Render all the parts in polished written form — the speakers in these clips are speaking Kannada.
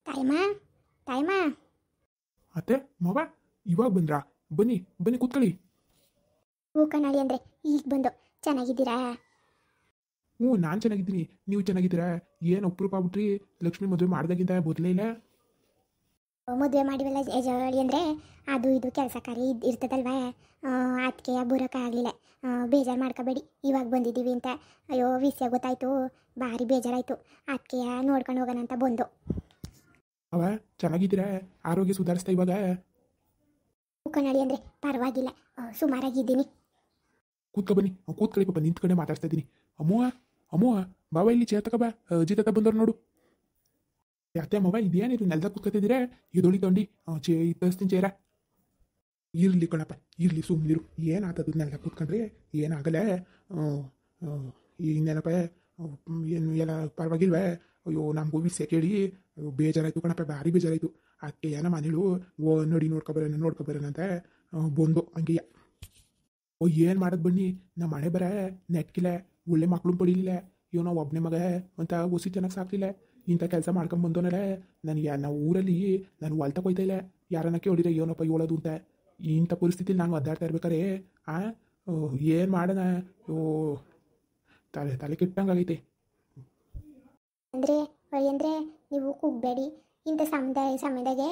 ತಾಯಮ್ಮ ತಾಯಮ್ಮ. ಅತ್ತೆ ಮವ ಇವಾಗ ಬಂದ್ರಾ? ಬನ್ನಿ ಬನ್ನಿ ಕೂತ್ಕೊಳ್ಳಿ. ಹೂ ಕಣ್ಣಾಳಿ ಅಂದರೆ ಈಗ ಬಂದು ಚೆನ್ನಾಗಿದ್ದೀರಾ? ಹ್ಞೂ ನಾನು ಚೆನ್ನಾಗಿದ್ದೀನಿ, ನೀವು ಚೆನ್ನಾಗಿದ್ದೀರಾ? ಏನು ಅಪರೂಪ ಆಗ್ಬಿಟ್ರಿ, ಲಕ್ಷ್ಮಿ ಮದುವೆ ಮಾಡ್ದಾಗಿಂದ ಬದಲೇ ಇಲ್ಲ. ಮದುವೆ ಮಾಡಿವಲ್ಲ ಜವಳಿ ಅಂದರೆ ಅದು ಇದು ಕೆಲಸ ಕಾರ್ಯ ಇರ್ತದಲ್ವಾ, ಅದಕ್ಕೆ ಬರೋಕ್ಕಾಗಲಿಲ್ಲ. ಬೇಜಾರು ಮಾಡ್ಕೋಬೇಡಿ, ಇವಾಗ ಬಂದಿದ್ದೀವಿ ಅಂತ. ಅಯ್ಯೋ ವಿಷಯ ಗೊತ್ತಾಯ್ತು, ಭಾರಿ ಬೇಜಾರಾಯಿತು. ಅದಕ್ಕೆ ನೋಡ್ಕೊಂಡು ಹೋಗೋಣ ಅಂತ ಬಂದು. ಅವ ಚೆನ್ನಾಗಿದ್ದೀರಾ? ಆರೋಗ್ಯ ಸುಧಾರಿಸ್ತಾ ಇವಾಗ? ಕನ್ನಡಿ ಅಂದರೆ ಪರವಾಗಿಲ್ಲ, ಸುಮಾರಾಗಿದ್ದೀನಿ. ಕೂತ್ಕೊ ಬನ್ನಿ, ಕೂತ್ಕೊಳ್ಳಿ ಪಾಪ, ನಿಂತ್ಕಡೆ ಕಡೆ ಮಾತಾಡ್ತಾ ಇದ್ದೀನಿ. ಅಮ್ಮವ್ವ ಅಮ್ಮವ್ವ ಬಾವ ಇಲ್ಲಿ ಚೇರ್ ತಕ ಬಾ, ಅಜ್ಜಿ ತಾತ ಬಂದವ್ರು ನೋಡು. ಅತ್ತೆ ಅಮ್ಮವ್ವ ಇದೇನಿದು ನೆಲದಾಗ ಕೂತ್ಕೊತಿದ್ದೀರಾ? ಇದೊಳಿ ತೊಂಡಿ ತರಿಸ್ತೀನಿ ಚೇರ. ಇರ್ಲಿ ಕಣಪ್ಪ ಇರ್ಲಿ, ಸುಮ್ಮನಿರು, ಏನಾಗ್ತದ ನೆಲದಾಗ ಕೂತ್ಕೊಂಡ್ರೆ ಏನಾಗಲ್ಲ. ಇನ್ನೇನಪ್ಪ, ಏನು ಎಲ್ಲ ಪರವಾಗಿಲ್ವೇ? ಅಯ್ಯೋ ನಮಗೂ ವಿಷಯ ಕೇಳಿ ಬೇಜಾರಾಯ್ತು ಕಣಪ್ಪ, ಭಾರಿ ಬೇಜಾರಾಯ್ತು. ಅದಕ್ಕೆ ಏನ ಮನೇಳು ನೋಡಿ ನೋಡ್ಕೊಬರೋಣ ಅಂತ ಬಂದು ಹಂಗೆಯ. ಓ ಏನು ಮಾಡೋದು ಬನ್ನಿ, ನಮ್ಮ ಮನೆ ಬರ ನೆಟ್ಕಿಲ್ಲ, ಒಳ್ಳೆ ಮಕ್ಳು ಪಡೀಲಿಲ್ಲ, ಇವ್ ನಾವು ಒಬ್ಬನೇ ಮಗ ಅಂತ ಒಸಿ ಚೆನ್ನಾಗಿ ಸಾಕ್ಲಿಲ್ಲ. ಇಂಥ ಕೆಲಸ ಮಾಡ್ಕೊಂಡು ಬಂದೋನಲ್ಲ, ನನಗೆ ನಾವು ಊರಲ್ಲಿ ನಾನು ಹೊಲ್ತ ಕೊಯ್ತಾ ಇಲ್ಲ. ಯಾರನ್ನ ಕೇಳಿದ್ರೆ ಏನಪ್ಪ ಹೇಳೋದು ಅಂತ. ಇಂಥ ಪರಿಸ್ಥಿತಿಲಿ ನಾನು ಒದ್ದಾಡ್ತಾ ಇರ್ಬೇಕಾರೆ ಏನು ಮಾಡೋಣ? ಓ ತಲೆ ತಲೆ ಕೆಟ್ಟಂಗಾಗೈತೆ. ಅಂದರೆ ಅಂದರೆ ನೀವು ಕೂಗಬೇಡಿ, ಇಂಥ ಸಮಯದಾಗೆ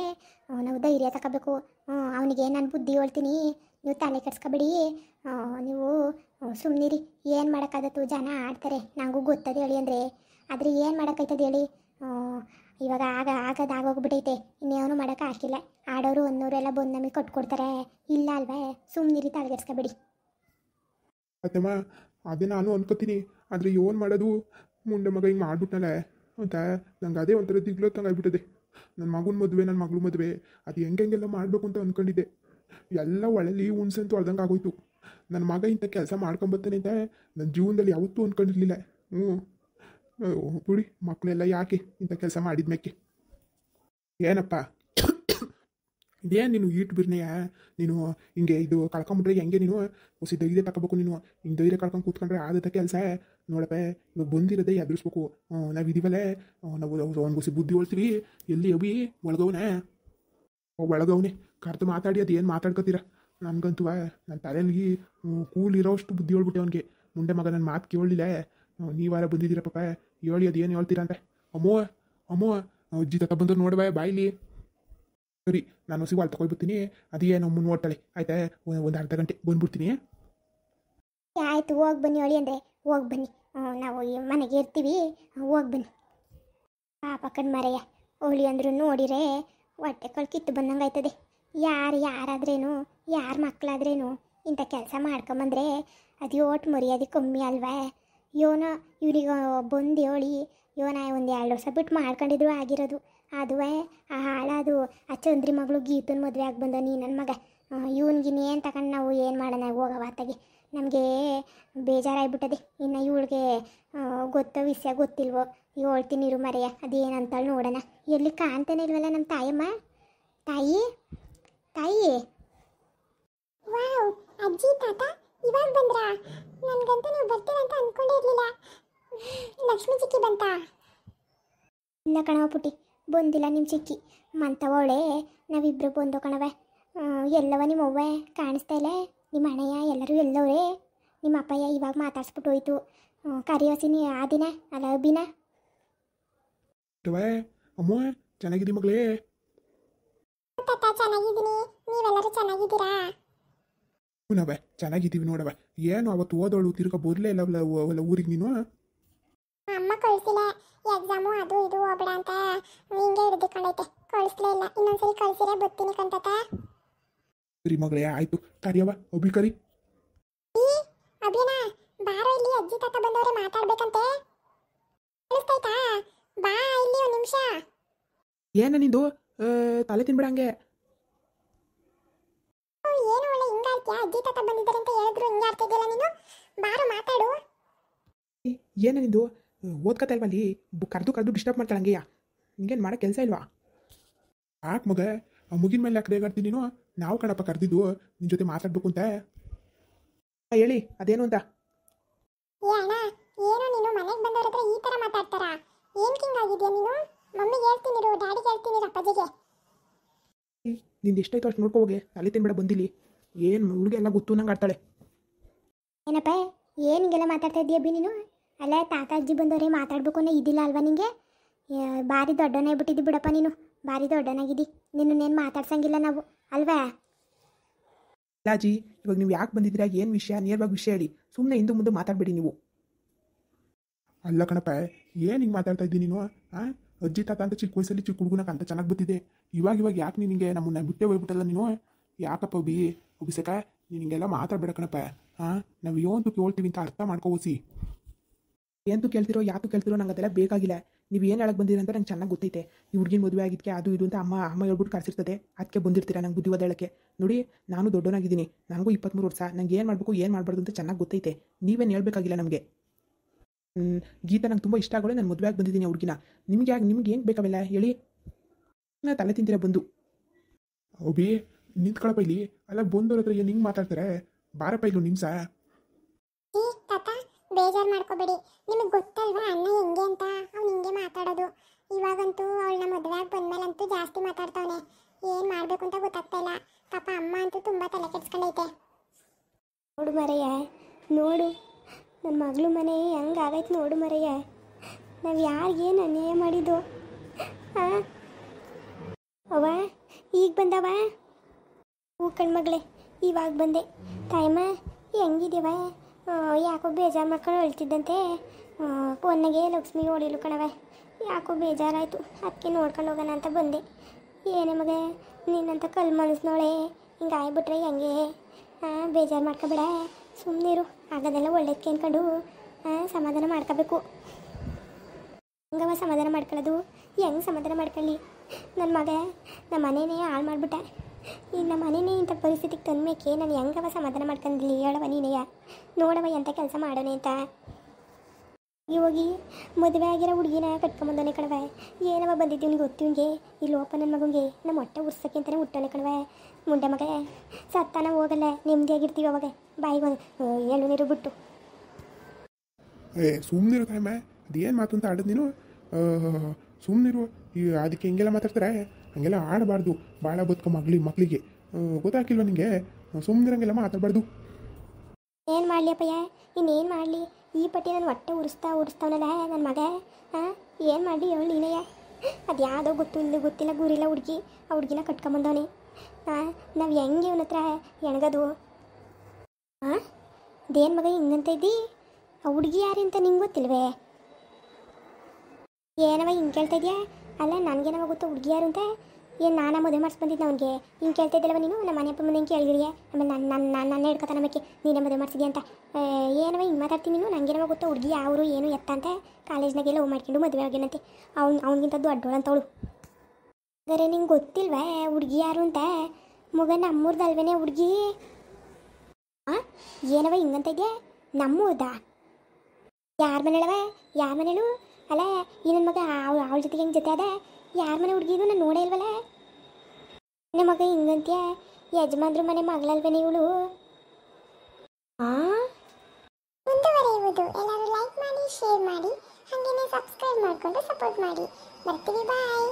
ನಾವು ಧೈರ್ಯ ತಗೋಬೇಕು. ಅವನಿಗೆ ನಾನು ಬುದ್ಧಿ ಹೇಳ್ತೀನಿ, ನೀವು ತಲೆ ಕೆಡ್ಸ್ಕೊಬೇಡಿ. ನೀವು ಸುಮ್ಮನಿರಿ, ಏನು ಮಾಡೋಕ್ಕಾಗತ್ತು, ಜನ ಆಡ್ತಾರೆ, ನನಗೂ ಗೊತ್ತದೆ ಹೇಳಿ. ಅಂದರೆ ಆದರೆ ಏನು ಮಾಡೋಕ್ಕಾಯ್ತದೆ ಹೇಳಿ? ಇವಾಗ ಆಗೋಗ್ಬಿಟ್ಟೈತೆ, ಇನ್ನೇನು ಮಾಡೋಕೆ ಹಾಕಿಲ್ಲ. ಆಡೋರು ಅನ್ನೋರೆಲ್ಲ ಬಂದು ನಮಗೆ ಕೊಟ್ಕೊಡ್ತಾರೆ, ಇಲ್ಲ ಅಲ್ವೇ? ಸುಮ್ಮನಿರಿ, ತಲೆಗೆಡ್ಸ್ಕೊಬೇಡಿ. ಅತ್ತಮ್ಮ ಅದೇ ನಾನು ಅನ್ಕೋತೀನಿ, ಆದರೆ ಏನು ಮಾಡೋದು? ಮುಂದೆ ಮಗ ಹಿಂಗೆ ಮಾಡ್ಬಿಟ್ನಲ್ಲ ಅಂತ ನಂಗೆ ಅದೇ ಒಂಥರ ದಿಗ್ಲತ್ತಂಗೆ ಆಗ್ಬಿಟ್ಟದೆ. ನನ್ನ ಮಗನ ಮದುವೆ, ನನ್ನ ಮಗಳು ಮದುವೆ, ಅದು ಹೆಂಗೆಲ್ಲ ಮಾಡಬೇಕು ಅಂತ ಅಂದ್ಕೊಂಡಿದ್ದೆ. ಎಲ್ಲ ಒಳಲಿ ಹುಣ್ಸಂತೂ ಅಳ್ದಂಗೆ ಆಗೋಯ್ತು. ನನ್ನ ಮಗ ಇಂಥ ಕೆಲಸ ಮಾಡ್ಕೊಂಬರ್ತಾನೆ ಅಂತ ನನ್ನ ಜೀವನದಲ್ಲಿ ಯಾವತ್ತೂ ಅಂದ್ಕೊಂಡಿರಲಿಲ್ಲ. ಬಿಡಿ, ಮಕ್ಕಳೆಲ್ಲ ಯಾಕೆ ಇಂಥ ಕೆಲಸ ಮಾಡಿದ್ಮೇಕೆ? ಏನಪ್ಪ ಇದೇನು ನೀನು ಈಟ್ ಬಿರ್ನೆಯ? ನೀನು ಹಿಂಗೆ ಇದು ಕಳ್ಕೊಂಬಿಟ್ರೆ ಹೆಂಗೆ? ನೀನು ಹೊಸ ಧೈರ್ಯ ತಗೋಬೇಕು. ನೀನು ಹಿಂಗೆ ಧೈರ್ಯ ಕಳ್ಕೊಂಡು ಕೂತ್ಕೊಂಡ್ರೆ ಆದತ್ತ ಕೆಲಸ ನೋಡಪ್ಪ. ಇವಾಗ ಬಂದಿರೋದೇ ಎದುರಿಸ್ಬೇಕು. ನಾವು ಇದೀವಲ್ಲೇ, ನಾವು ಒಂದು ಹೊಸ ಬುದ್ಧಿ ಹೇಳ್ತೀವಿ. ಎಲ್ಲಿ ಅವಿ ಒಳಗವನೇ ಕರೆದು ಮಾತಾಡಿ ಅದು ಏನು ಮಾತಾಡ್ಕೊತೀರ? ನನಗಂತೂ ನನ್ನ ತಲೆಯಲ್ಲಿ ಕೂಲಿರೋಷ್ಟು ಬುದ್ಧಿ ಹೇಳ್ಬಿಟ್ಟೆ ಅವನಿಗೆ. ಮುಂದೆ ಮಗ ನನ್ನ ಮಾತು ಕೇಳಲಿಲ್ಲ, ನೀವಾರ ಬಂದಿದ್ದೀರ ಪಾಪ, ಹೇಳಿ ಅದು ಏನು ಹೇಳ್ತೀರಾ ಅಂತ. ಅಮ್ಮೋ ಅಮ್ಮೋ ಅಜ್ಜಿ ತಾತ ಬಂದರು ನೋಡುವ ಬಾಯಿಲಿ. ಸರಿ, ನಾನು ಹೊಸ ವಾಲ್ ತಗೊಳ್ಬಿಡ್ತೀನಿ, ಅದೇ ನಮ್ಮ ನೋಡ್ತಾಳೆ ಆಯ್ತಾ? ಒಂದು ಅರ್ಧ ಗಂಟೆ ಬಂದ್ಬಿಡ್ತೀನಿ. ಆಯಿತು, ಹೋಗಿ ಬನ್ನಿ ಹೇಳಿ. ಅಂದರೆ ಹೋಗಿ ಬನ್ನಿ, ನಾವು ಮನೆಗೆ ಇರ್ತೀವಿ, ಹೋಗಿ ಬನ್ನಿ. ಪಾಪ ಕಣ್ಮರೆಯ ಹೋಳಿ ಅಂದರು ನೋಡಿರೆ ಹೊಟ್ಟೆ ಕಳ್ ಕಿತ್ತು ಬಂದಂಗೆ ಆಯ್ತದೆ. ಯಾರಾದ್ರೇನು, ಯಾರ ಮಕ್ಕಳಾದ್ರೇನು ಇಂಥ ಕೆಲಸ ಮಾಡ್ಕೊಂಬಂದ್ರೆ ಅದು ಓಟ್ ಮರ್ಯಾದೆ ಕಮ್ಮಿ ಅಲ್ವಾ? ಯೋನೋ ಇವ್ರಿಗೆ ಬಂದು ಹೇಳಿ ಯೋನ ಒಂದು 2 ವರ್ಷ ಬಿಟ್ಟು ಮಾಡ್ಕೊಂಡಿದ್ರು ಆಗಿರೋದು. ಅದುವೇ ಆ ಹಾಳದು ಆ ಚಂದ್ರಿ ಮಗಳು ಗೀತನ ಮದುವೆ ಆಗಿ ಬಂದ ನೀ ನನ್ನ ಮಗ. ಇವನ್ಗಿನ್ನೇನು ತಗೊಂಡು ನಾವು ಏನು ಮಾಡೋಣ? ಹೋಗವ ಆತಾಗೆ, ನಮಗೆ ಬೇಜಾರಾಗ್ಬಿಟ್ಟದೆ. ಇನ್ನು ಇವಳಿಗೆ ಗೊತ್ತೋ ವಿಷಯ ಗೊತ್ತಿಲ್ವೋ, ಹೇಳ್ತೀನಿ ಇರು ಮರೆಯ, ಅದೇನಂತಾಳು ನೋಡೋಣ. ಎಲ್ಲಿ ಕಾಣ್ತಾನೆ ಇಲ್ವಲ್ಲ ನಮ್ಮ ತಾಯಮ್ಮ. ತಾಯಿ ತಾಯಿ. ವಾವ್, ಅಜ್ಜಿ ತಾತ ಇವಾಗ ಬಂದ್ರಾ? ನನ್ಗಂತೂ ನೀವು ಬರ್ತೀರಾ ಅಂತ ಅನ್ಕೊಂಡೇ ಇರಲಿಲ್ಲ. ಲಕ್ಷ್ಮಿ ಚಿಕ್ಕಿ ಬಂತಾ? ಇಲ್ಲ ಕಣವ ಪುಟ್ಟಿ, ಬಂದಿಲ್ಲ ನಿಮ್ಮ ಚಿಕ್ಕಿ. ಮಂತವಳೆ ನಾವಿಬ್ಬರು ಬಂದು ಕಣವ. ಎಲ್ಲವ ನಿಮ್ಮ ಅವ್ವ ಕಾಣಿಸ್ತಾ ಇಲ್ಲ, ನಿಮ್ಮ ಅಣ್ಣಯ್ಯ ಎಲ್ಲರೂ ಎಲ್ಲವ್ರೆ. ನಿಮ್ಮ ಅಪ್ಪಯ್ಯ ಇವಾಗ ಮಾತಾಡ್ಸ್ಬಿಟ್ಟು ಹೋಯ್ತು. ಕರಿಯೋಸಿನಿ ಆ ದಿನ ಅಲ್ಲ ಅಭಿನ. ಅಮ್ಮ ಚೆನ್ನಾಗಿದ್ದೀ ಮಗಳೇ? ತಾತ ಚೆನ್ನಾಗಿದ್ದೀನಿ, ನೀವೆಲ್ಲರೂ ಚೆನ್ನಾಗಿದ್ದೀರಾ? ನಾವೇ ಚೆನ್ನಾಗಿದ್ದೀವಿ ನೋಡವ. ಏನು ಅವತ್ತು ಓದೋಳು ತಿರ್ಗಾ ಬರಲೇ ಇಲ್ಲ ಊರಿಗೆ ನೀನು? ಅಮ್ಮ ಕಳಿಸಿಲ್ಲ, ಎಕ್ಸಾಮು ಅದು ಇದು ಹೋಗ್ಬೇಡ ಅಂತ ಹಿಂಗೆ ಹಿಡಿದುಕೊಂಡೈತೆ, ಕಳಿಸ್ಲೇ ಇಲ್ಲ. ಇನ್ನೊಂದ್ಸರಿ ಕಳಿಸಿರೇ ಬರ್ತೀನಿ ಕಂತಾತ. ಸರಿ ಮಗಳೇ, ಆಯ್ತು, ಕರಿಯವ ಅಭಿ ಕರಿ. ಈ ಅಭಿನಾ ಬಾರೋ ಇಲ್ಲಿ, ಅಜ್ಜಿ ತಾತ ಬಂದವರೆ ಮಾತಾಡ್ಬೇಕಂತೆ. ಕೇಳಿಸ್ತೈತಾ? ಬಾ ಇಲ್ಲಿ ಒಂದು ನಿಮಿಷ. ಏನ ನಿಂದು ತಲೆ ತಿನ್ಬಿಡಂಗೆ? ಏನು ಒಳ್ಳೆ ಹಿಂಗಾಡ್ತೀಯ? ಅಜ್ಜಿ ತಾತ ಬಂದಿದ್ದಾರೆ ಅಂತ ಹೇಳಿದ್ರು ಹಿಂಗೆ ಆಡ್ತಿದ್ದಿಲ್ಲ ನೀನು. ಬಾರೋ ಮಾತಾಡು. ಏನ ನಿಂದು ಓದ್ಕತಾ ಇಲ್ವಲ್ಲಿ? ಕರೆದು ಡಿಸ್ಟರ್ಬ್ ಮಾಡ್ತಾಳಂಗೆಯಾ? ಹಿಂಗೇನು ಮಾಡೋ ಕೆಲಸ ಇಲ್ವಾ? ಯಾಕೆ ಮಗ ಆ ಮುಗಿನ ಮೇಲೆ ಯಾಕೆ ರೇಗಾಡ್ತೀನಿ ನೀನು? ನಾವು ಕಣಪ್ಪ ಕರೆದಿದ್ದು ನಿನ್ನ ಜೊತೆ ಮಾತಾಡ್ಬೇಕು ಅಂತ. ಹೇಳಿ ಅದೇನು ಅಂತ. ಏ ಅಣ್ಣ, ಏನು ನೀನು ಮನೆಗೆ ಬಂದವ್ರ ಹತ್ರ ಈ ಥರ ಮಾತಾಡ್ತಾರಾ? ಏನು ಹಿಂಗಾಗಿದ್ಯಾ ನೀನು? ಮಮ್ಮಿಗೆ ಹೇಳ್ತೀನಿ ಡ್ಯಾಡಿಗೆ ಹೇಳ್ತೀನಿ ಅಪ್ಪಾಜಿಗೆ. ನಿಂದು ಎಷ್ಟಾಯ್ತು ಅಷ್ಟು ನೋಡ್ಕೊ ಹೋಗಿ ಅಲ್ಲಿ ತಿನ್ಬೇಡ ಬಂದಿಲ್ಲಿ ಏನು ಹುಡುಗಿ ಎಲ್ಲ ಗೊತ್ತು ನಂಗೆ ಆಡ್ತಾಳೆ. ಏನಪ್ಪ ಏನು ಹಿಂಗೆಲ್ಲ ಮಾತಾಡ್ತಾ ಇದೀಯ ಬಿ ನೀನು? ಅಲ್ಲ ತಾತ ಅಜ್ಜಿ ಬಂದವ್ರೆ ಮಾತಾಡ್ಬೇಕು ಅನ್ನೋ ಇದಿಲ್ಲ ಅಲ್ವಾ ನಿಂಗೆ? ಭಾರಿ ದೊಡ್ಡನೇ ಬಿಟ್ಟಿದ್ದಿ ಬಿಡಪ್ಪ ನೀನು, ಭಾರಿ ದೊಡ್ಡನಾಗಿದ್ದಿ. ನಿನ್ನನ್ನೇನು ಮಾತಾಡ್ಸಂಗಿಲ್ಲ ನಾವು ಅಲ್ವಾ? ಅಜ್ಜಿ ಇವಾಗ ನೀವು ಯಾಕೆ ಬಂದಿದ್ದೀರಾ, ಏನು ವಿಷಯ, ನೇರವಾಗಿ ವಿಷಯ ಹೇಳಿ, ಸುಮ್ಮನೆ ಹಿಂದೆ ಮುಂದೆ ಮಾತಾಡಬೇಡಿ ನೀವು. ಅಲ್ಲ ಕಣಪ್ಪ, ಏನು ಹಿಂಗೆ ಮಾತಾಡ್ತಾ ಇದ್ದೀನಿ ನೀನು? ಹಾಂ, ಅಜ್ಜಿ ತಾತ ಅಂತ ಚಿಕ್ಕ ವಯಸ್ಸಲ್ಲಿ ಚಿಕ್ಕ ಹುಡುಗನಕ್ಕೆ ಅಂತ ಚೆನ್ನಾಗಿ ಗೊತ್ತಿದೆ. ಇವಾಗ ಯಾಕೆ ನಿನಗೆ ನಮ್ಮನ್ನ ಬಿಟ್ಟೆ ಹೋಗ್ಬಿಟ್ಟಲ್ಲ ನೀನು? ಯಾಕಪ್ಪ ಒಬ್ಬಿಸಕ ನೀನು ಹಿಂಗೆಲ್ಲ ಮಾತಾಡಬೇಡ ಕಣಪ್ಪ. ಹಾಂ, ನಾವು ಏನಂತೂ ಕೇಳ್ತೀವಿ ಅಂತ ಅರ್ಥ ಮಾಡ್ಕೋಸಿ. ಏನಂತೂ ಕೇಳ್ತಿರೋ ಯಾಕೆ ಕೇಳ್ತಿರೋ ನಂಗೆ ಅದೆಲ್ಲ ಬೇಕಾಗಿಲ್ಲ. ನೀವು ಏನು ಹೇಳಕ್ಕೆ ಬಂದಿರ ಅಂತ ನಂಗೆ ಚೆನ್ನಾಗಿ ಗೊತ್ತೈತೆ. ಈ ಹುಡುಗಿನ ಮದುವೆ ಆಗಿದ್ದಕ್ಕೆ ಅದು ಇದು ಅಂತ ಅಮ್ಮ ಹೇಳ್ಬಿಟ್ಟು ಕರ್ಸಿರ್ತದೆ, ಅದಕ್ಕೆ ಬಂದಿರ್ತೀರಾ ನಂಗೆ ಬುದ್ಧಿವಾದ ಹೇಳಕ್ಕೆ. ನೋಡಿ, ನಾನು ದೊಡ್ಡವನಾಗಿದ್ದೀನಿ, ನನಗೂ 23 ವರ್ಷ, ನಂಗೆ ಏನು ಮಾಡಬೇಕು ಏನು ಮಾಡಬಾರ್ದು ಅಂತ ಚೆನ್ನಾಗಿ ಗೊತ್ತೈತೆ. ನೀವೇನು ಹೇಳ್ಬೇಕಾಗಿಲ್ಲ ನಮಗೆ. ಗೀತಾ ನಂಗೆ ತುಂಬ ಇಷ್ಟ ಆಗೋಳೆ, ನಾನು ಮದುವೆ ಆಗಿ ಬಂದಿದ್ದೀನಿ ಹುಡುಗಿನ. ನಿಮ್ಗೆ ಏನು ಬೇಕಾವೆಲ್ಲ ಹೇಳಿ? ನಾ ತಲೆ ತಿಂತೀರ ಬಂದು. ಒಬ್ಬಿ ನಿಂತ್ಕೊಳಪ್ಪ ಇಲ್ಲಿ. ಅಲ್ಲ ಬಂದವ್ರ ಹತ್ರ ಏನು ಹಿಂಗೆ ಮಾತಾಡ್ತಾರೆ? ಬಾರಪ್ಪ ಇಲ್ಲೂ ನಿಮ್ಸ. ತಾತ ಬೇಜಾರು ಮಾಡ್ಕೋಬೇಡಿ, ನಿಮಗೆ ಗೊತ್ತಲ್ವಾ ಅಣ್ಣ ಹೆಂಗೆ ಅಂತ. ಅವ್ನು ಹಿಂಗೆ ಮಾತಾಡೋದು. ಇವಾಗಂತೂ ಅವಳನ್ನ ಮದುವೆ ಆಗಿ ಬಂದ್ಮೇಲಂತೂ ಜಾಸ್ತಿ ಮಾತಾಡ್ತಾವನೆ. ಏನು ಮಾಡಬೇಕು ಅಂತ ಗೊತ್ತಾಗ್ತಾ ಇಲ್ಲ. ಪಾಪ ಅಮ್ಮ ಅಂತೂ ತುಂಬ ತಲೆ ಕೆಡ್ಸ್ಕೊಂಡೈತೆ. ನೋಡು ಮರಯ್ಯ, ನೋಡು ನನ್ನ ಮಗಳು ಮನೆ ಹೆಂಗಾಗೈತೆ ನೋಡು ಮರಯ್ಯ. ನಾವು ಯಾರಿಗೇನು ಅನ್ಯಾಯ ಮಾಡಿದ್ದು? ಹಾಂ ಅವ ಈಗ ಬಂದವ? ಹೂ ಕಣ್ಮಗಳೇ ಇವಾಗ ಬಂದೆ. ತಾಯಮ್ಮ ಹೆಂಗಿದ್ದೀವ? ಯಾಕೋ ಬೇಜಾರು ಮಾಡ್ಕೊಂಡು ಹೇಳ್ತಿದ್ದಂತೆ. ಫೋನ್ನಾಗೆ ಲಕ್ಷ್ಮಿ ಹೊಡಿಲು ಕಣವ. ಯಾಕೋ ಬೇಜಾರಾಯಿತು, ಅದಕ್ಕೆ ನೋಡ್ಕೊಂಡು ಹೋಗೋಣ ಅಂತ ಬಂದೆ. ಏನೇ ಮಗ ನಿನ್ನಂತ ಕಲ್ ಮನಸ್ನೋಳೆ ಹಿಂಗೆ ಆಗ್ಬಿಟ್ರೆ ಹೆಂಗೆ? ಬೇಜಾರು ಮಾಡ್ಕೊಬೇಡ, ಸುಮ್ಮನಿರು. ಆಗೋದೆಲ್ಲ ಒಳ್ಳೇದಕ್ಕೆ ಅಂದ್ಕೊಂಡು ಸಮಾಧಾನ ಮಾಡ್ಕೋಬೇಕು. ಹಂಗವ ಸಮಾಧಾನ ಮಾಡ್ಕೊಳ್ಳೋದು? ಹೆಂಗೆ ಸಮಾಧಾನ ಮಾಡ್ಕೊಳ್ಳಿ? ನನ್ನ ಮಗ ನಮ್ಮ ಮನೇನೇ ಹಾಳು ಮಾಡಿಬಿಟ್ಟ. ಈಗ ನಮ್ಮ ಮನೇನೇ ಇಂಥ ಪರಿಸ್ಥಿತಿಗೆ ತಂದ್ಮೇಕೆ ನಾನು ಹೆಂಗವ ಸಮಾಧಾನ ಮಾಡ್ಕೊಂಡಿಲ್ಲ ಹೇಳವ ನೀನೆಯ? ನೋಡವ ಎಂಥ ಕೆಲಸ ಮಾಡೋಣ ಅಂತ. ಹೋಗಿ ಮದುವೆ ಆಗಿರೋ ಹುಡುಗಿನ ಕಟ್ಕೊಂಬಂದವನೇ ಕಣವ. ಏನವ ಬಂದಿದ್ದೀವಿ ಗೊತ್ತಿವ್ಗೆ ಈ ಲೋಪ ನನ್ನ ಮಗಂಗೆ ನಮ್ಮ ಹೊಟ್ಟೆ ಉರ್ಸೋಕ್ಕೆ ಅಂತಲೇ ಹುಟ್ಟವನೇ ಕಣವ. ಮುಂಡೆ ಮಗ ಸತ್ತಾನ ಹೋಗಲ್ಲ, ನೆಮ್ಮದಿಯಾಗಿರ್ತೀವಿ ಅವಾಗ. ಬಾಯಿಗೆ ಎಳ್ಳು ನೀರು ಬಿಟ್ಟು. ಸುಮ್ಮನಿರು ತಾಯಮ್ಮ, ಅದೇನು ಮಾತು ಅಂತ ಆಡೋದು ನೀನು? ಸುಮ್ಮನಿರು. ಈ ಅದಕ್ಕೆ ಹಿಂಗೆಲ್ಲ ಮಾತಾಡ್ತಾರೆ, ಹಂಗೆಲ್ಲ ಆಡಬಾರ್ದು. ಭಾಳ ಬದುಕೋ ಮಕ್ಕಳಿಗೆ ಗೊತ್ತಾಗಿಲ್ವ ನಿಂಗೆ? ಸುಮ್ಮನಿರಂಗೆಲ್ಲ ಮಾತಾಡಬಾರ್ದು. ಏನು ಮಾಡಲಿ ಅಪ್ಪಯ್ಯ, ಇನ್ನೇನು ಮಾಡಲಿ? ಈ ಪಟ್ಟಿ ನಾನು ಹೊಟ್ಟೆ ಉರಿಸ್ತಾವನಲ್ಲ ನನ್ನ ಮಗ. ಏನು ಮಾಡಲಿ ಹೇಳಿ ನೀನೆಯ? ಅದು ಯಾವುದೋ ಗೊತ್ತಿಲ್ಲ ಗುರಿಲ್ಲ ಹುಡುಗಿ, ಆ ಹುಡುಗಿನ ಕಟ್ಕೊಂಬಂದವನೆ. ನಾವು ಹೆಂಗೆ ಇವನ ಹತ್ರ ಎಣಗದು? ಅದೇನು ಮಗ ಹಿಂಗಂತ ಇದ್ದಿ? ಆ ಹುಡುಗಿ ಯಾರು ಅಂತ ನಿಂಗೆ ಗೊತ್ತಿಲ್ವೇ? ಏನವ ಹಿಂಗೆ ಕೇಳ್ತಾ ಇದೆಯಾ? ಅಲ್ಲ ನನಗೇನವ ಗೊತ್ತು ಹುಡುಗಿ ಯಾರು ಅಂತ? ಏನು ನಾನಾ ಮದುವೆ ಮಾಡಿಸಿ ಬಂದಿದ್ದು ಅವನಿಗೆ ಹಿಂಗೆ ಕೇಳ್ತಾ ಇದ್ದಲ್ಲವ ನೀನು? ನಮ್ಮ ಮನೆ ಅಪ್ಪ ಮುಂದೆ ಹಿಂಗೆ ಕೇಳಿದ್ರಿಯೇ? ಆಮೇಲೆ ನನ್ನ ಹಿಡ್ಕೊತ ನಮಗೆ ನೀನೇ ಮದುವೆ ಮಾಡಿಸಿದ್ಯಾ ಅಂತ. ಏನವ ಹಿಂಗೆ ಮಾತಾಡ್ತೀನಿ ನೀನು? ನನಗೇನವ ಗೊತ್ತು ಹುಡುಗಿ ಅವರು ಏನು ಎತ್ತ ಅಂತ? ಕಾಲೇಜ್ನಾಗೆ ಲವ್ ಮಾಡ್ಕೊಂಡು ಮದುವೆ ಆಗೇನಂತೆ. ಅವ್ನಿಗಿಂತ ದೊಡ್ಡೋಳಂತವಳು. ಹಾಗಾದ್ರೆ ನಿಂಗೆ ಗೊತ್ತಿಲ್ವೇ ಹುಡುಗಿ ಯಾರು ಅಂತ? ಮಗ ನಮ್ಮೂರ್ದಲ್ವೇನೆ ಹುಡುಗಿ? ಏನವ ಹಿಂಗಂತ ಇದೆಯಾ? ನಮ್ಮೂರ್ದಾ? ಯಾರ ಮನೇಳವ? ಯಾರ ಮನೇಳು? ಅಲ್ಲ ಈ ನನ್ನ ಮಗ ಅವಳ ಜೊತೆಗೆ ಹೆಂಗೆ ಜೊತೆ ಅದ? ಯಾರ ಮನೆ ಹುಡುಗಿದು ನಾನು ನೋಡೇ ಇಲ್ವಲ್ಲ? ನನ್ನ ಮಗ ಹಿಂಗಂತ್ಯ? ಯಜಮಾನ್ರ ಮನೆ ಮಗಳಲ್ವೇನೆ ಇವಳು? ಮುಂದುವರಿಯುವುದು. ಎಲ್ಲರೂ ಲೈಕ್ ಮಾಡಿ, ಶೇರ್ ಮಾಡಿ, ಹಾಗೆಯೇ ಸಬ್ಸ್ಕ್ರೈಬ್ ಮಾಡಿಕೊಂಡು ಸಪೋರ್ಟ್ ಮಾಡಿ. ಬರ್ತೀವಿ, ಬಾಯ್.